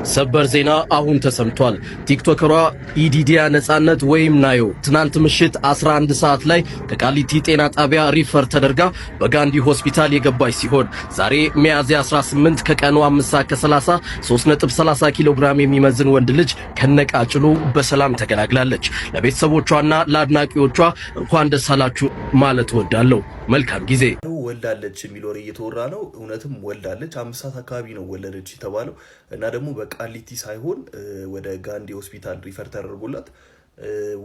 ሰበር ዜና አሁን ተሰምቷል። ቲክቶከሯ ኢዲዲያ ነጻነት ወይም ናዮ ትናንት ምሽት 11 ሰዓት ላይ ከቃሊቲ ጤና ጣቢያ ሪፈር ተደርጋ በጋንዲ ሆስፒታል የገባች ሲሆን ዛሬ ሚያዝያ 18 ከቀኑ 5:30 3.30 ኪሎ ግራም የሚመዝን ወንድ ልጅ ከነቃጭሉ በሰላም ተገላግላለች። ለቤተሰቦቿና ለአድናቂዎቿ እንኳን ደስ አላችሁ ማለት እወዳለሁ። መልካም ጊዜ። ወልዳለች የሚል ወሬ እየተወራ ነው። እውነትም ወልዳለች። 5 ሰዓት አካባቢ ነው ወለደች የተባለው እና ደግሞ በቃሊቲ ሳይሆን ወደ ጋንዲ ሆስፒታል ሪፈር ተደርጎላት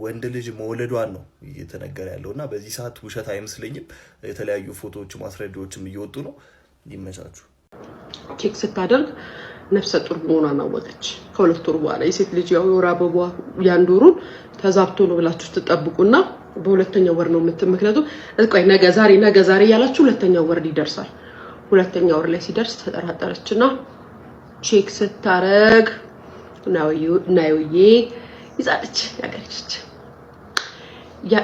ወንድ ልጅ መወለዷን ነው እየተነገረ ያለው እና በዚህ ሰዓት ውሸት አይመስለኝም። የተለያዩ ፎቶዎች ማስረጃዎችም እየወጡ ነው። ይመቻችሁ። ቼክ ስታደርግ ነፍሰ ጡር መሆኗን አወቀች። ከሁለት ወር በኋላ የሴት ልጅ ያው የወር አበባ ያንድ ወሩን ተዛብቶ ነው ብላችሁ ትጠብቁና በሁለተኛው ወር ነው ምክንያቱም ቆይ ነገ ዛሬ ያላችሁ ሁለተኛው ወር ይደርሳል። ሁለተኛው ወር ላይ ሲደርስ ተጠራጠረችና ቼክ ስታረግ ናዮዬ ይዛለች ያገረች።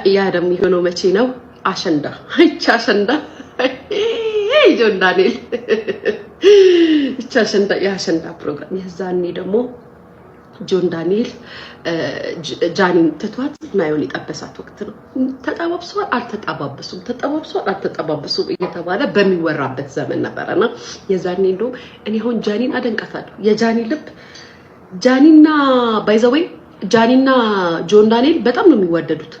ያ ደግሞ የሆነው መቼ ነው? አሸንዳ አሸንዳ ጆን ዳንኤል የአሸንዳ ፕሮግራም የዛኔ ደግሞ ጆን ዳንኤል ጃኒን ትቷት ናዮን የጠበሳት ወቅት ነው። ተጣባብሰዋል አልተጣባበሱም እየተባለ በሚወራበት ዘመን ነበርና የዛኔ እንደው እኔ አሁን ጃኒን አደንቃታለሁ። የጃኒ ልብ ጃኒና ባይዘወይ ጃኒና ጆን ዳንኤል በጣም ነው የሚዋደዱት።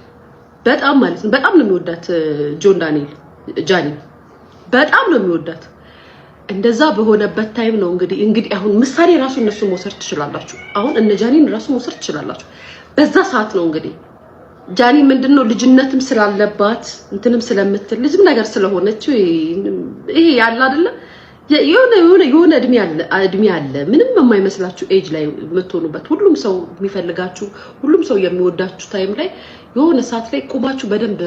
በጣም ማለት ነው። በጣም ነው የሚወዳት ጆን ዳንኤል ጃኒ በጣም ነው የሚወዳት። እንደዛ በሆነበት ታይም ነው እንግዲህ አሁን ምሳሌ ራሱ እነሱ መውሰድ ትችላላችሁ። አሁን እነ ጃኒን ራሱ መውሰድ ትችላላችሁ። በዛ ሰዓት ነው እንግዲህ ጃኒ ምንድነው ልጅነትም ስላለባት እንትንም ስለምትል ልጅም ነገር ስለሆነች ይሄ ያለ አይደለ የሆነ እድሜ አለ ምንም የማይመስላችሁ ኤጅ ላይ የምትሆኑበት ሁሉም ሰው የሚፈልጋችሁ ሁሉም ሰው የሚወዳችሁ ታይም ላይ የሆነ ሰዓት ላይ ቁማችሁ በደንብ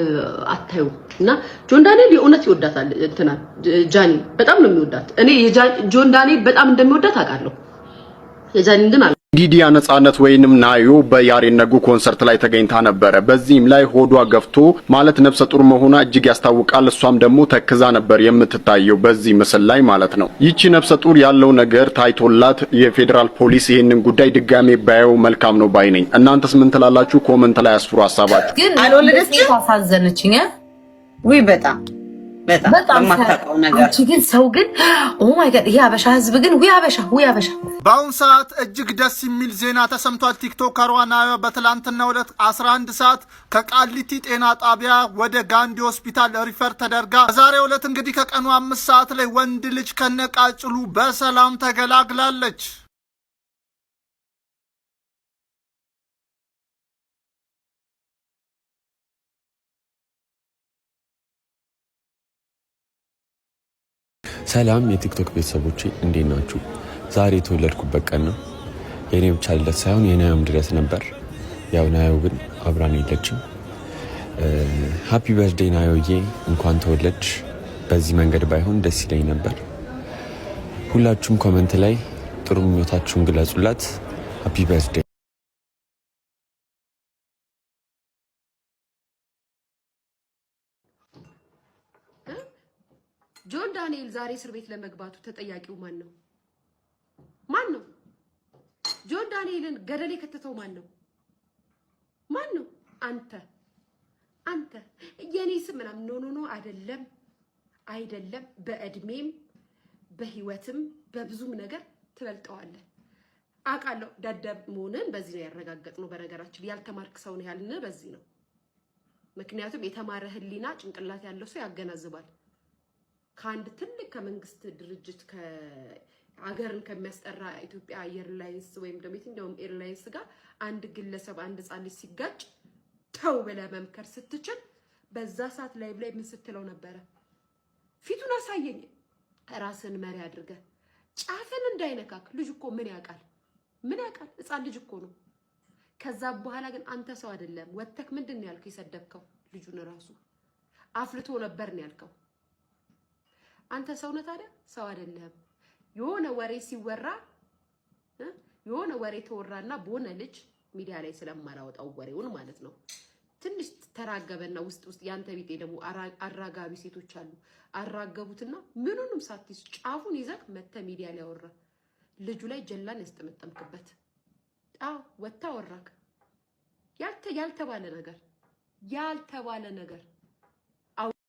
አታዩ እና ጆን ዳንኤል የእውነት ይወዳታል። እንትና ጃኒ በጣም ነው የሚወዳት። እኔ ጆን ዳንኤል በጣም እንደሚወዳት አውቃለሁ። የጃኒ ግን ኢዲዲያ ነጻነት ወይንም ናዮ በያሬድ ነጉ ኮንሰርት ላይ ተገኝታ ነበረ። በዚህም ላይ ሆዷ ገፍቶ ማለት ነፍሰ ጡር መሆኗ እጅግ ያስታውቃል። እሷም ደግሞ ተክዛ ነበር የምትታየው በዚህ ምስል ላይ ማለት ነው። ይቺ ነፍሰ ጡር ያለው ነገር ታይቶላት የፌዴራል ፖሊስ ይሄንን ጉዳይ ድጋሜ ባየው መልካም ነው ባይ ነኝ። እናንተስ ምን ትላላችሁ? ኮሜንት ላይ አስፍሩ ሀሳባችሁ። ግን አልወለደችም። አሳዘነችኝ ወይ በጣም ማታውቀው ነገር አንቺ ግን ሰው ግን ኦ ማይ ጋድ ያበሻ ህዝብ ግን ያበሻ በአሁን ሰዓት እጅግ ደስ የሚል ዜና ተሰምቷል። ቲክቶከሯ ናዮ በትላንትናው ዕለት 11 ሰዓት ከቃሊቲ ጤና ጣቢያ ወደ ጋንዲ ሆስፒታል ሪፈር ተደርጋ በዛሬው ዕለት እንግዲህ ከቀኑ 5 ሰዓት ላይ ወንድ ልጅ ከነቃጭሉ በሰላም ተገላግላለች። ሰላም የቲክቶክ ቤተሰቦቼ እንዴት ናችሁ? ዛሬ የተወለድኩበት ቀን ነው። የኔ ብቻ ልደት ሳይሆን የናዮም ልደት ነበር። ያው ናዮ ግን አብራን የለችም። ሃፒ በርዝዴይ ናዮዬ፣ እንኳን ተወለድሽ። በዚህ መንገድ ባይሆን ደስ ይለኝ ነበር። ሁላችሁም ኮሜንት ላይ ጥሩ ምኞታችሁን ግለጹላት። ሃፒ በርዝዴይ። ጆን ዳንኤል ዛሬ እስር ቤት ለመግባቱ ተጠያቂው ማን ነው? ጆን ዳንኤልን ገደል የከተተው ማን ነው? አንተ የኔ ስም ምናምን ኖ አይደለም። በእድሜም በህይወትም በብዙም ነገር ትበልጠዋለህ። አውቃለሁ። ደደብ መሆንን በዚህ ነው ያረጋገጥነው። በነገራችን ያልተማርክ ሰው ነው ያልን በዚህ ነው። ምክንያቱም የተማረ ህሊና ጭንቅላት ያለው ሰው ያገናዝባል። ከአንድ ትልቅ ከመንግስት ድርጅት ከአገርን ከሚያስጠራ ኢትዮጵያ ኤርላይንስ ወይም ደግሞ የትኛውም ኤርላይንስ ጋር አንድ ግለሰብ አንድ ህጻን ልጅ ሲጋጭ ተው ብለህ መምከር ስትችል በዛ ሰዓት ላይ ምን ስትለው ነበረ? ፊቱን አሳየኝ። ራስን መሪ አድርገህ ጫፍን እንዳይነካክ። ልጅ እኮ ምን ያውቃል? ህጻን ልጅ እኮ ነው። ከዛ በኋላ ግን አንተ ሰው አይደለም ወተክ ምንድን ነው ያልከው? የሰደብከው ልጁን ራሱ አፍልቶ ነበር ነው ያልከው። አንተ ሰው ነህ ታዲያ? ሰው አይደለም። የሆነ ወሬ ሲወራ የሆነ ወሬ ተወራና በሆነ ልጅ ሚዲያ ላይ ስለማላወጣው ወሬውን ማለት ነው ትንሽ ተራገበና ውስጥ ያንተ ቢጤ ደግሞ አራጋቢ ሴቶች አሉ። አራገቡትና ምንንም ሳትይዝ ጫፉን ይዘክ መተ ሚዲያ ላይ አወራ። ልጁ ላይ ጀላን ያስጠመጠምክበት። አዎ ወታ ወራክ ያልተባለ ነገር